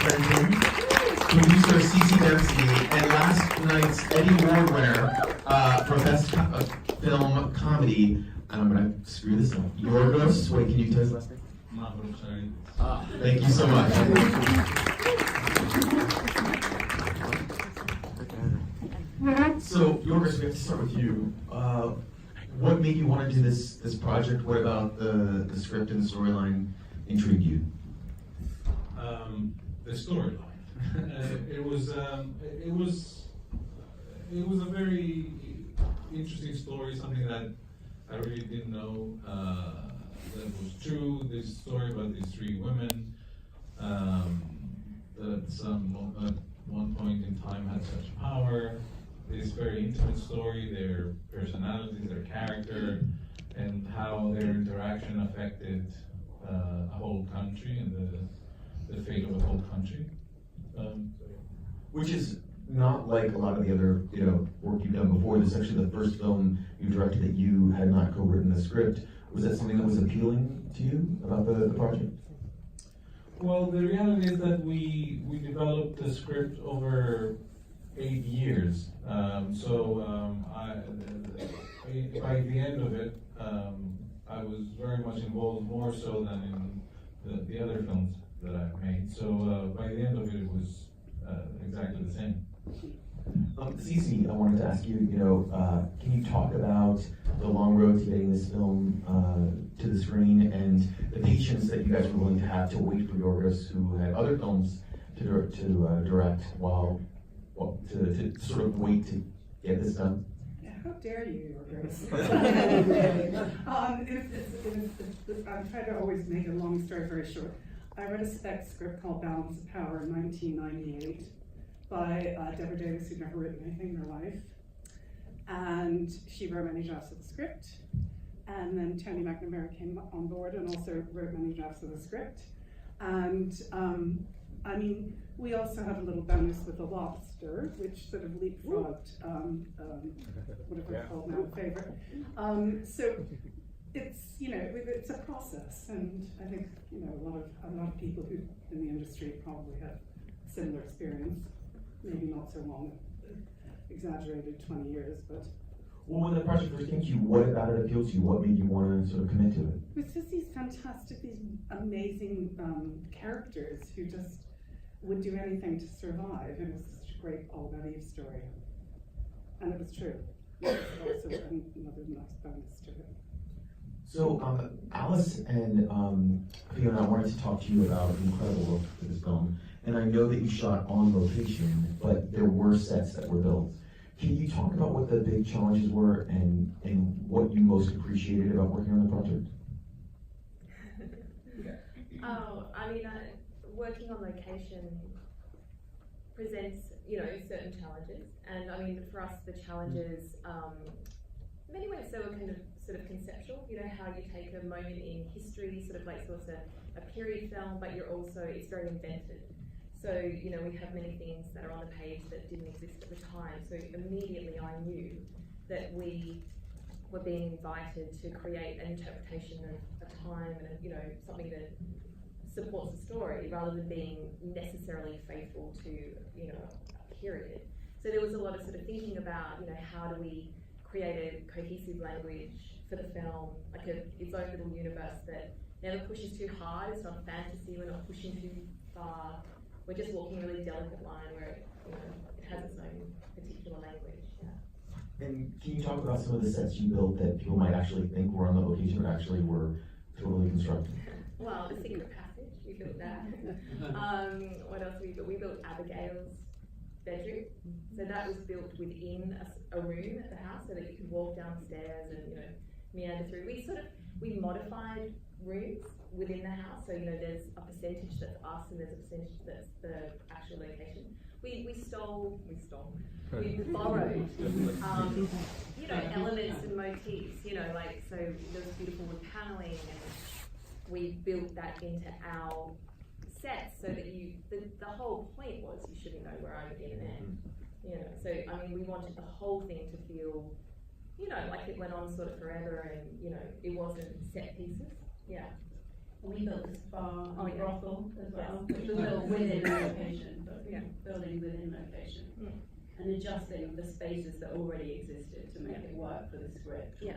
Felton, producer Ceci Dempsey, and last night's Eddie Award winner for Best Film Comedy. I'm going to screw this up. Yorgos, wait, can you tell his last name? Mavropsaridis. Thank you so much. So, Yorgos, we have to start with you. What made you want to do this project? What about the script and the storyline intrigued you? The storyline. It was a very interesting story. Something that I really didn't know that was true. This story about these three women that at one point in time had such power. This very intimate story, their personalities, their character, and how their interaction affected a whole country and the fate of a whole country. Which is not like a lot of the other work you've done before. This is actually the first film you directed that you had not co-written the script. Was that something that was appealing to you about the project? Well, the reality is that we developed the script over 8 years. By the end of it, I was very much involved, more so than in the other films that I've made. So by the end of it was exactly the same. Ceci, I wanted to ask you, can you talk about the long road to getting this film to the screen and the patience that you guys were willing to have to wait for Yorgos, who had other films to direct, to sort of wait to get this done? How dare you, Yorgos? I'm trying to always make a long story very short. I read a spec script called Balance of Power in 1998 by Deborah Davis, who'd never written anything in her life. And she wrote many drafts of the script. And then Tony McNamara came on board and also wrote many drafts of the script. And we also had a little bonus with The Lobster, which sort of leapfrogged whatever it's called now, favorite. So it's a process, and I think a lot of people who in the industry probably have similar experience. Maybe not so long, exaggerated 20 years, but. Well, when the project first came to you, what about it appealed to you? What made you want to sort of commit to it? It was just these fantastic, these amazing characters who just would do anything to survive. It was such a great All About Eve story. And it was true. It was also another nice bonus to it. So, Alice and Fiona, I wanted to talk to you about the incredible work for this film. And I know that you shot on location, but there were sets that were built. Can you talk about what the big challenges were and what you most appreciated about working on the project? Working on location presents, certain challenges. And for us, the challenges, in many ways, they were kind of sort of conceptual. How you take a moment in history, sort of a period film, but it's very invented. So, we have many things that are on the page that didn't exist at the time. So immediately I knew that we were being invited to create an interpretation of a time and, something that supports the story rather than being necessarily faithful to, a period. So there was a lot of sort of thinking about, how do we create a cohesive language for the film, like its own little universe that never pushes too hard. It's not fantasy, we're not pushing too far. We're just walking a really delicate line where it has its own particular language. Yeah. And can you talk about some of the sets you built that people might actually think were on the location but actually were totally constructed? Well, the Secret Passage, we built that. What else we built? We built Abigail's bedroom. So that was built within a room at the house so that you could walk downstairs and meander through. We modified rooms within the house, so there's a percentage that's us and there's a percentage that's the actual location. We borrowed elements and motifs, so there was beautiful wood paneling, and we built that into our sets so that the whole point was you shouldn't know where I begin and end. So we wanted the whole thing to feel like it went on sort of forever, and it wasn't set pieces. Yeah. We built a spa Oh, and yeah. brothel as well, Yes. which was built within a location, but Yeah. building within location. Mm. And adjusting the spaces that already existed to make it work for the script. Yeah.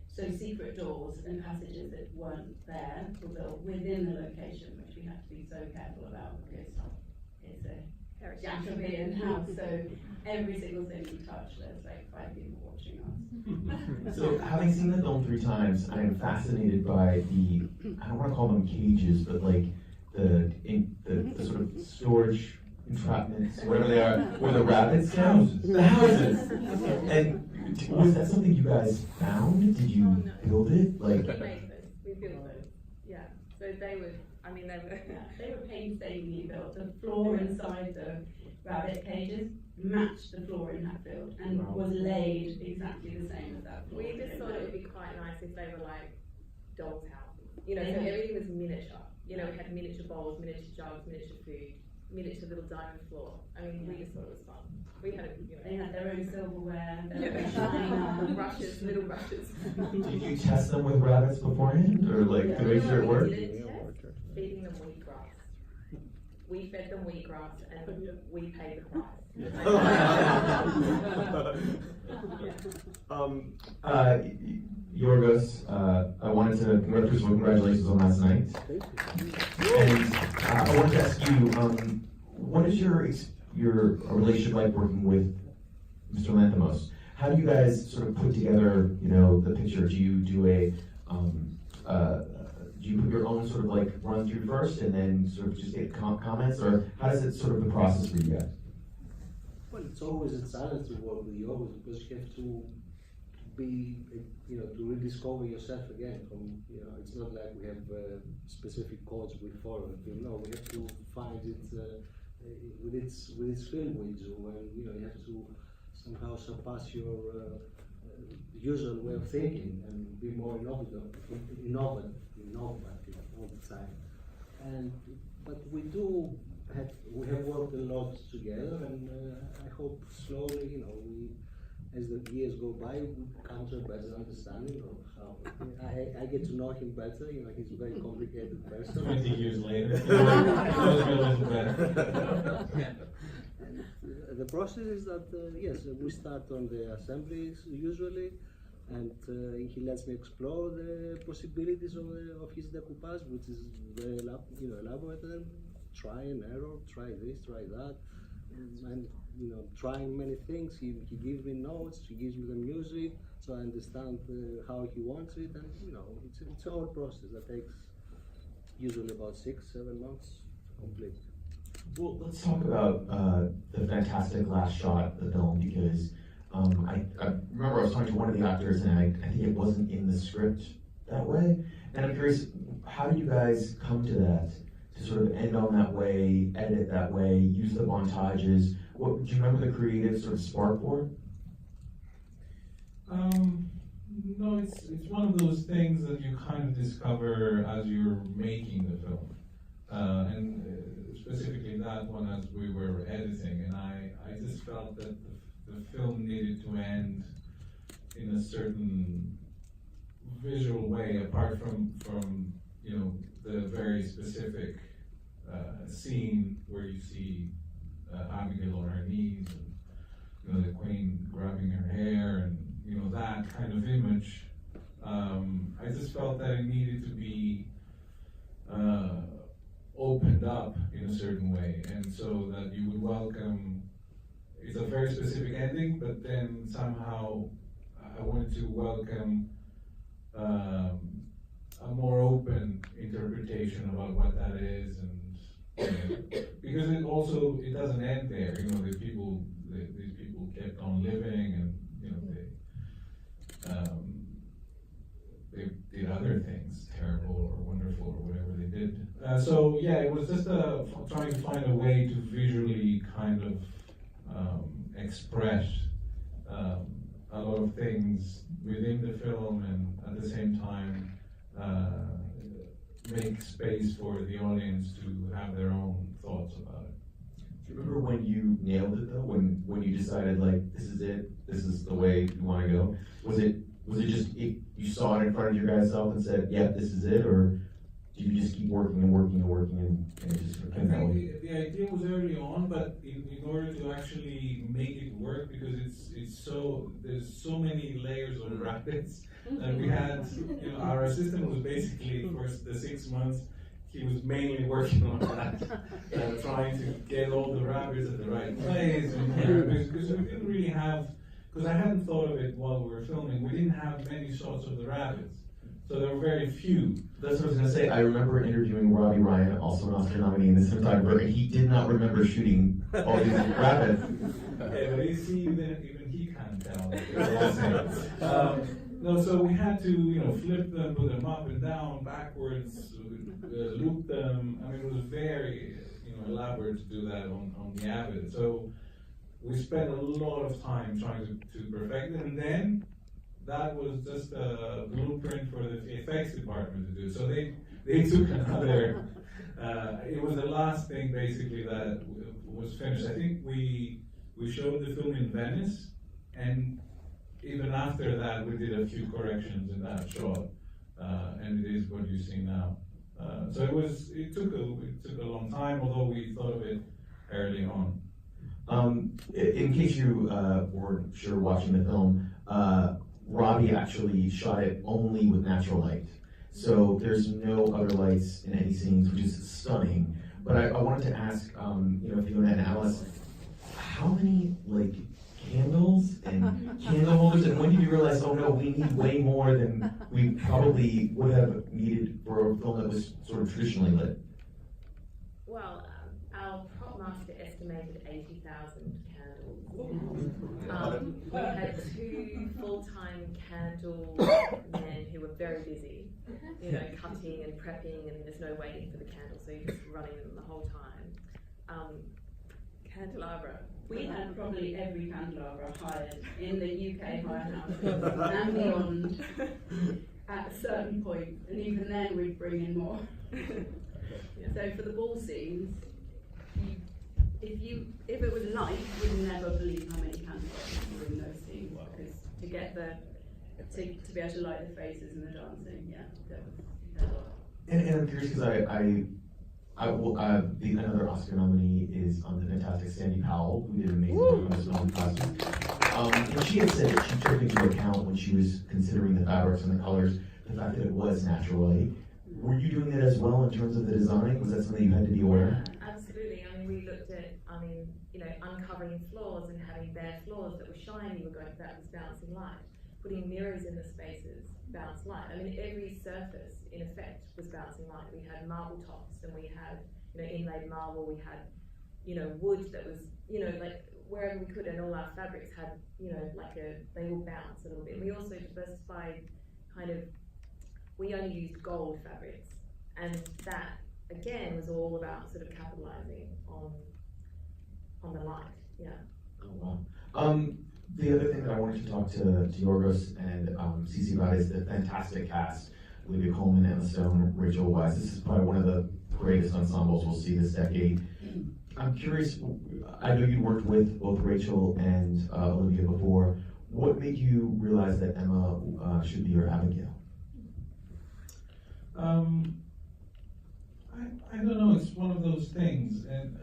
So secret doors and passages that weren't there were built within the location, which we have to be so careful about because it's a Heritage. Jacobean house, so every single thing we touch, there's like 5 people watching us. So, having seen the film 3 times, I am fascinated by the, I don't want to call them cages, but like the sort of storage entrapments, whatever they are, where the rabbits go. The houses. And was that something you guys found? Did you Oh, no. build it? We Like, made those, we built those, yeah. So they were, I mean, they were, Yeah, they were painstakingly built. The floor inside the rabbit cages matched the floor in that field and was laid exactly the same as that floor. we just thought it would be quite nice if they were like dolls' houses. You know, so Yeah. everything was miniature. You know, we had miniature bowls, miniature jugs, miniature food, miniature little diamond floor. I mean, we just thought it was fun. We had a, you know. They had their own silverware, their own Yeah. china. Brushes, little brushes. did you test them with rabbits beforehand, or like to make sure it worked? We didn't test feeding them wheatgrass. We fed them wheatgrass and we paid the price. Yorgos, I wanted to congratulations on last night. And I wanted to ask you, what is your relationship like working with Mr. Lanthimos? How do you guys sort of put together, the picture? Do you do do you put your own sort of like run through first and then sort of just get comments, or how does it sort of the process for you guys? Well, it's always a challenge to work with Yorgos because you have to be, to rediscover yourself again. It's not like we have specific codes we follow. No, we have to find it with its film window, and you have to somehow surpass your usual way of thinking and be more innovative all the time. But we have worked a lot together, and I hope slowly, as the years go by, we come to a better understanding of how I get to know him better. He's a very complicated person. 20 years later, it was a little better. And the process is that yes, we start on the assemblies usually, and he lets me explore the possibilities of his decoupage, which is very elaborate, and try and error, try this, try that, and trying many things. He gives me notes, he gives me the music, so I understand how he wants it, and it's a whole process that takes usually about 6-7 months to complete. Well, let's talk about the fantastic last shot of the film, because I remember I was talking to one of the actors, and I think it wasn't in the script that way. And I'm curious, how do you guys come to that, to sort of end on that way, edit it that way, use the montages? Do you remember the creative sort of spark for it? No, it's one of those things that you kind of discover as you're making the film. And specifically that one as we were editing, and I just felt that the film needed to end in a certain visual way, apart from the very specific scene where you see Abigail on her knees and the Queen grabbing her hair and that kind of image. I just felt that it needed to be opened up in a certain way, and so that you would welcome. It's a very specific ending, but then somehow I wanted to welcome a more open interpretation about what that is, and because it doesn't end there. These people kept on living, and they did other things, terrible or wonderful or whatever they did. So yeah, it was just trying to find a way to visually kind of express a lot of things within the film, and at the same time make space for the audience to have their own thoughts about it. Do you remember when you nailed it though? When you decided like this is it, this is the way you want to go? Was it just you saw it in front of your guys' self and said, "Yep, this is it," or did you just keep working and working and working and it just I came that way? think the idea was early on, but in order to actually make it work, because there's so many layers of rabbits, and we had, our assistant was basically for the 6 months, he was mainly working on that, trying to get all the rabbits at the right place, because we didn't really have, because I hadn't thought of it while we were filming, we didn't have many shots of the rabbits, so there were very few. That's what I was gonna say. I remember interviewing Robbie Ryan, also an Oscar nominee in the cinematographer, and he did not remember shooting all these rabbits. Yeah, but you see, even he can't tell. No, so we had to, flip them, put them up and down, backwards, loop them. I mean, it was very, elaborate to do that on the Avid. So we spent a lot of time trying to perfect it, and then that was just a blueprint for the effects department to do. So they took another. It was the last thing basically that was finished. I think we showed the film in Venice, and even after that, we did a few corrections in that shot, and it is what you see now. So it took a long time, although we thought of it early on. In case you weren't sure watching the film, Robbie actually shot it only with natural light. So there's no other lights in any scenes, which is stunning. But I wanted to ask, Fiona and Alice, how many candles and candle holders, and when did you realize, oh no, we need way more than we probably would have needed for a film that was sort of traditionally lit? Well, our prop master estimated 80,000 candles. We had 2 full-time candle men who were very busy, cutting and prepping, and there's no waiting for the candles, so you're just running them the whole time. Candelabra. We had probably every candelabra hired in the UK hire houses and beyond at a certain point, and even then we'd bring in more. So for the ball scenes, if it was night, you'd never believe how many candelabras were in those scenes, because to get to be able to light the faces and the dancing, that was a lot. And I'm curious because another Oscar nominee is the fantastic Sandy Powell, who did amazing costumes. And she had said that she took into account when she was considering the fabrics and the colors, the fact that it was natural light. Were you doing that as well in terms of the design? Was that something you had to be aware of? Yeah, absolutely. I mean, we looked at, uncovering floors and having bare floors that were shiny, that was bouncing light. Putting mirrors in the spaces, bounce light. I mean, every surface, in effect, was bouncing light. We had marble tops, and we had, inlaid marble. We had, wood that was, wherever we could, and all our fabrics had, they will bounce a little bit. We also diversified, we only used gold fabrics, and that again was all about sort of capitalizing on the light. Yeah. Oh wow. The other thing that I wanted to talk to Yorgos and Ceci about is the fantastic cast: Olivia Colman, Emma Stone, Rachel Weisz. This is probably one of the greatest ensembles we'll see this decade. I'm curious, I know you worked with both Rachel and Olivia before. What made you realize that Emma should be your Abigail? I don't know, it's one of those things, and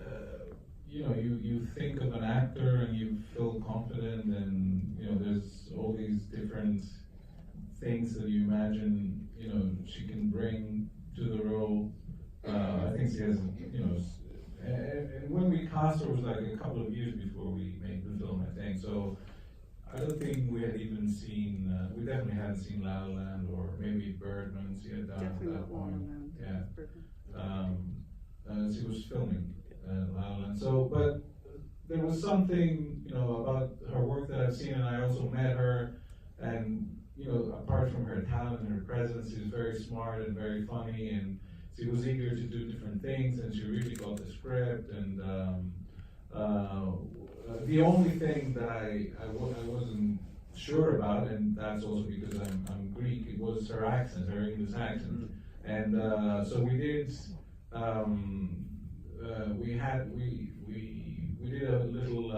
you think of an actor and you feel confident, and there's all these different things that you imagine she can bring to the role. I think she has, and when we cast her, it was like a couple of years before we made the film, I think. So I don't think we had even seen, we definitely hadn't seen La La Land, or maybe Birdman she had done at that point. Yeah. She was filming La La Land. So, but there was something, about her work that I've seen, and I also met her, and apart from her talent and her presence, she was very smart and very funny, and she was eager to do different things, and she really got the script. And the only thing that I wasn't sure about, and that's also because I'm Greek, it was her accent, her English accent. And so we did. We did a little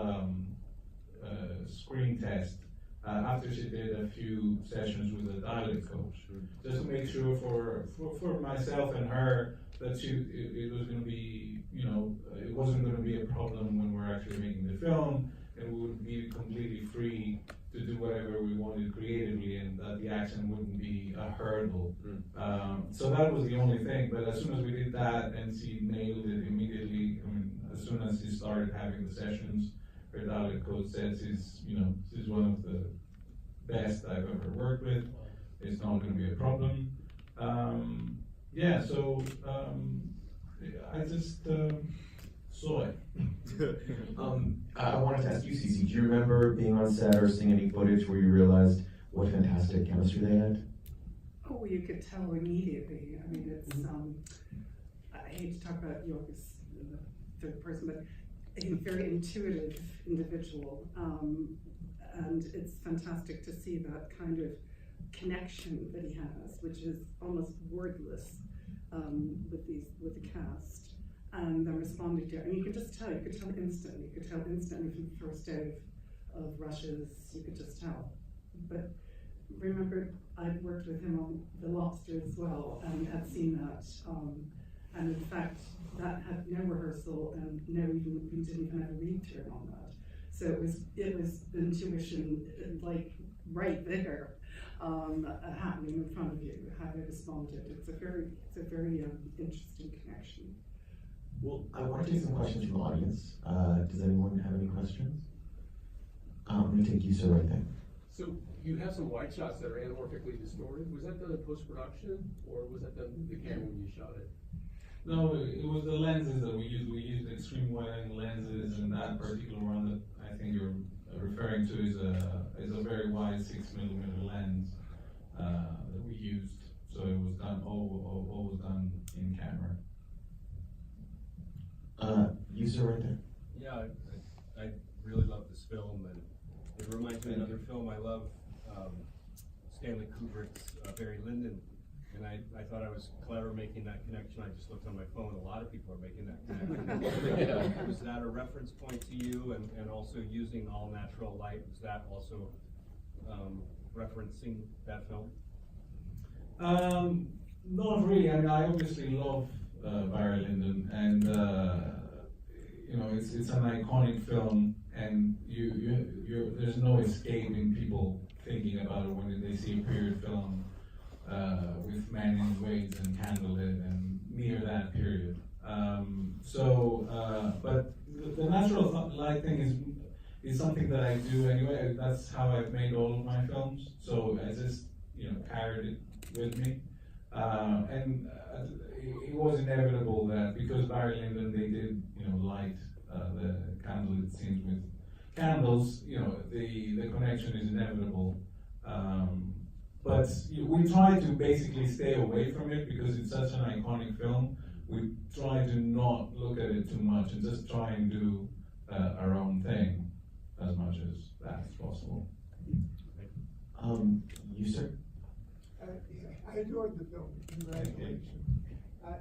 screen test after she did a few sessions with a dialect coach, just to make sure for myself and her that it was going to be, it wasn't going to be a problem when we're actually making the film, and we would be completely free to do whatever we wanted creatively, and that the accent wouldn't be a hurdle. So that was the only thing, but as soon as we did that, and she nailed it immediately. I mean, as soon as she started having the sessions, her dialect coach said she's one of the best I've ever worked with. It's not going to be a problem. I just saw it. I wanted to ask you, Ceci, do you remember being on set or seeing any footage where you realized what fantastic chemistry they had? Oh, you could tell immediately. I mean, it's, I hate to talk about Yorgos in the third person, but he's a very intuitive individual. And it's fantastic to see that kind of connection that he has, which is almost wordless with the cast. And they're responding to it. And you could just tell, you could tell instantly from the first day of rushes, you could just tell. But remember, I'd worked with him on The Lobster as well, and had seen that. And in fact, that had no rehearsal and we didn't even have a read turn on that. So it was intuition, like right there, happening in front of you, how they responded. It's a very interesting connection. Well, I want to take some questions from the audience. Does anyone have any questions? I'm going to take you, sir, right there. So you have some wide shots that are anamorphically distorted. Was that done in post-production, or was that done with the camera when you shot it? No, it was the lenses that we used. We used extreme wide lenses, and that particular one that I think you're referring to is a very wide 6mm lens that we used. So it was done all was done in camera. You, sir, right there. Yeah, I really love this film, and it reminds me of another film I love, Stanley Kubrick's Barry Lyndon, and I thought I was clever making that connection. I just looked on my phone. A lot of people are making that connection. Was that a reference point to you, and also using all natural light? Was that also referencing that film? Not really. I mean, I obviously love Barry Lyndon, and it's an iconic film, and there's no escaping people thinking about it when they see a period film with men in wigs and candlelit and near that period. But the natural light thing is something that I do anyway. That's how I've made all of my films. So I just carried it with me, and it was inevitable that because Barry Lyndon, they did light the candlelit scenes with candles. The connection is inevitable. But we try to basically stay away from it because it's such an iconic film. We try to not look at it too much and just try and do our own thing as much as that's possible. You, sir? I adored the film. Congratulations. I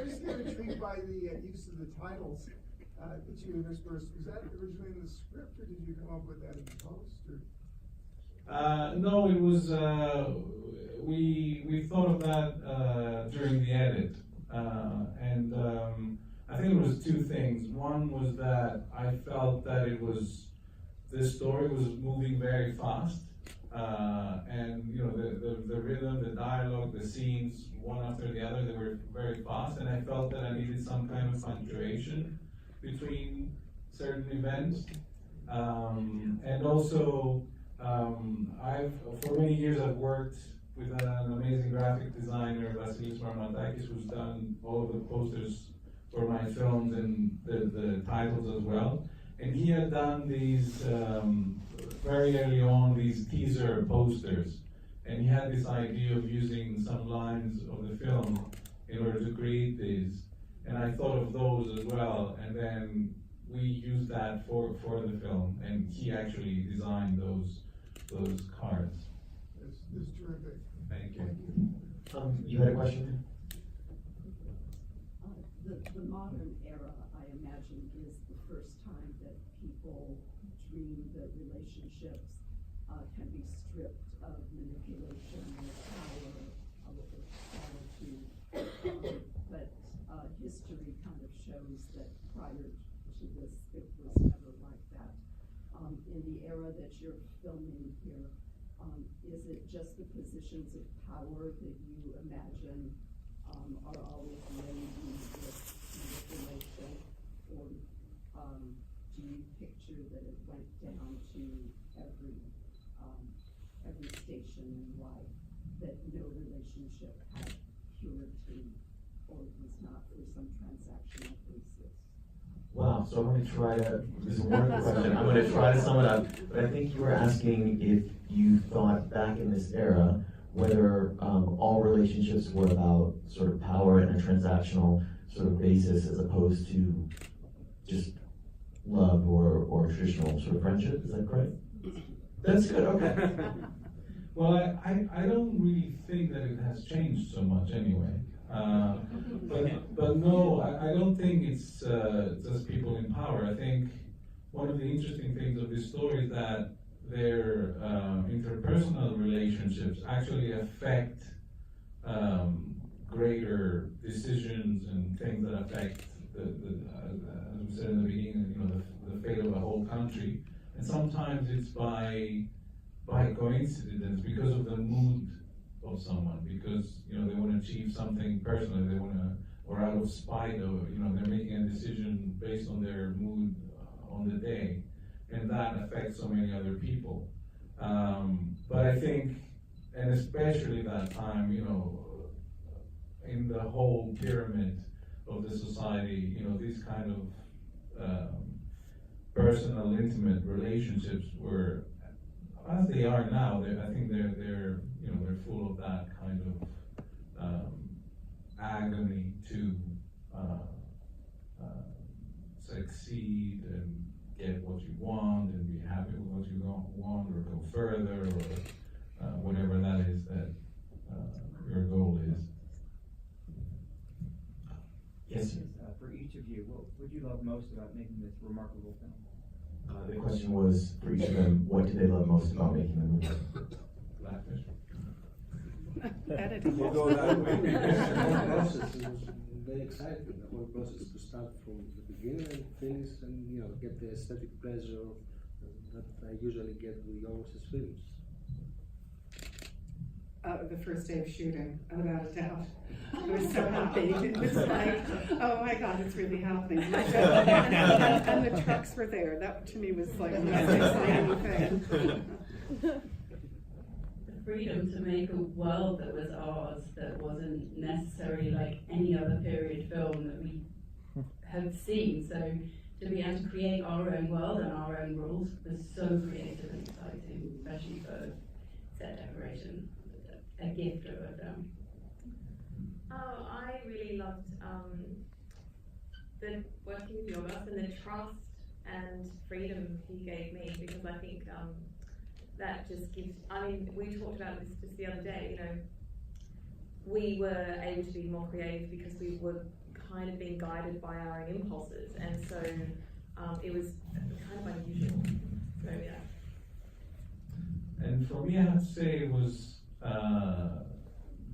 was very intrigued by the use of the titles that you interspersed. Was that originally in the script, or did you come up with that in post? No, it was we thought of that during the edit, and I think it was two things. One was that I felt that this story was moving very fast, and the rhythm, the dialogue, the scenes, one after the other, they were very fast, and I felt that I needed some kind of punctuation between certain events, and also. For many years I've worked with an amazing graphic designer, Vasilis Marmatakis, who's done all of the posters for my films and the titles as well. And he had done these, very early on, these teaser posters. And he had this idea of using some lines of the film in order to create these. And I thought of those as well. And then we used that for the film. And he actually designed those cards. It's terrific. Thank you. You had a question? The modern era, I imagine, is the first time that people dream that relationships can be stripped of manipulation or power or solitude. But history kind of shows that prior to this, it was never like that. In the era that you're filming here, is it just the positions of power that you imagine are always laden with manipulation, or do you picture that it went down to every station in life, that no relationship had purity or was not for some transactional basis? Wow, so I'm going to try to, this is a wonderful question, I'm going to try to sum it up, but I think you were asking if you thought back in this era whether all relationships were about sort of power and a transactional sort of basis as opposed to just love or traditional sort of friendship, is that correct? That's good, okay. Well, I don't really think that it has changed so much anyway. But no, I don't think it's just people in power. I think one of the interesting things of this story is that their interpersonal relationships actually affect greater decisions and things that affect as we said in the beginning, the fate of a whole country. And sometimes it's by coincidence, because of the mood of someone, because they want to achieve something personally, they want to, or out of spite, or they're making a decision based on their mood on the day, and that affects so many other people. But I think, and especially that time, in the whole pyramid of the society, these kind of personal, intimate relationships were, as they are now, I think they're full of that kind of agony to succeed and get what you want and be happy with what you want, or go further, or whatever that is that your goal is. Yes. For each of you, what would you love most about making this remarkable film? The question was, for each of them, what did they love most about making the movie? Blackfish. Editing. We'll go that way. The whole process was very exciting. The whole process to start from the beginning and finish, and get the aesthetic pleasure that I usually get with Yorgos' films. The first day of shooting, without a doubt. I was so happy. It was like, oh my God, it's really happening. And the trucks were there. That to me was like the most exciting thing. The freedom to make a world that was ours, that wasn't necessarily like any other period film that we have seen. So to be able to create our own world and our own rules was so creative and exciting, especially for set decoration. A gift of a film. Oh, I really loved the working with Yorgos and the trust and freedom he gave me, because I think that just gives, we talked about this just the other day, we were able to be more creative because we were kind of being guided by our own impulses, and so it was kind of unusual. So yeah. And for me, I have to say it was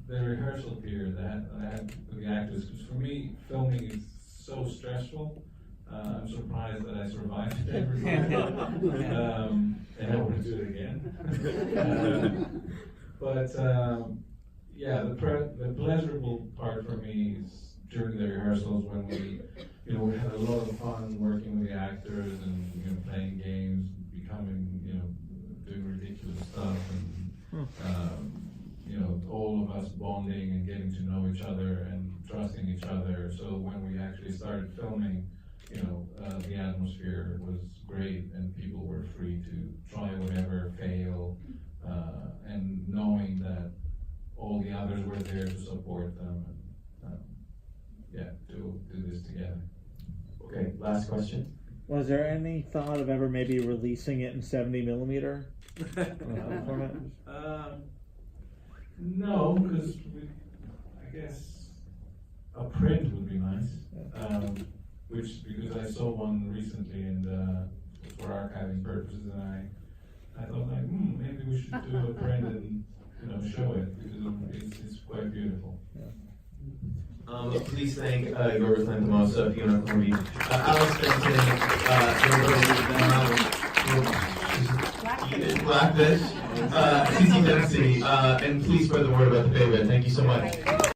the rehearsal period that I had with the actors, because for me, filming is so stressful. I'm surprised that I survived it every time, and I want to do it again. But yeah, the pleasurable part for me is during the rehearsals when we had a lot of fun working with the actors and playing games, becoming doing ridiculous stuff, and all of us bonding and getting to know each other and trusting each other. So when we actually started filming, the atmosphere was great, and people were free to try whatever, fail, and knowing that all the others were there to support them, and do this together. Okay, last question. Was there any thought of ever maybe releasing it in 70mm? Format? No, because I guess a print would be nice. Because I saw one recently and for archiving purposes, and I thought like, maybe we should do a print and, show it, because it's quite beautiful. Please thank Yorgos Lanthimos, Fiona Crombie, Alex Felton, Blackfish, Ceci Dempsey, and please spread the word about the favorite. Thank you so much.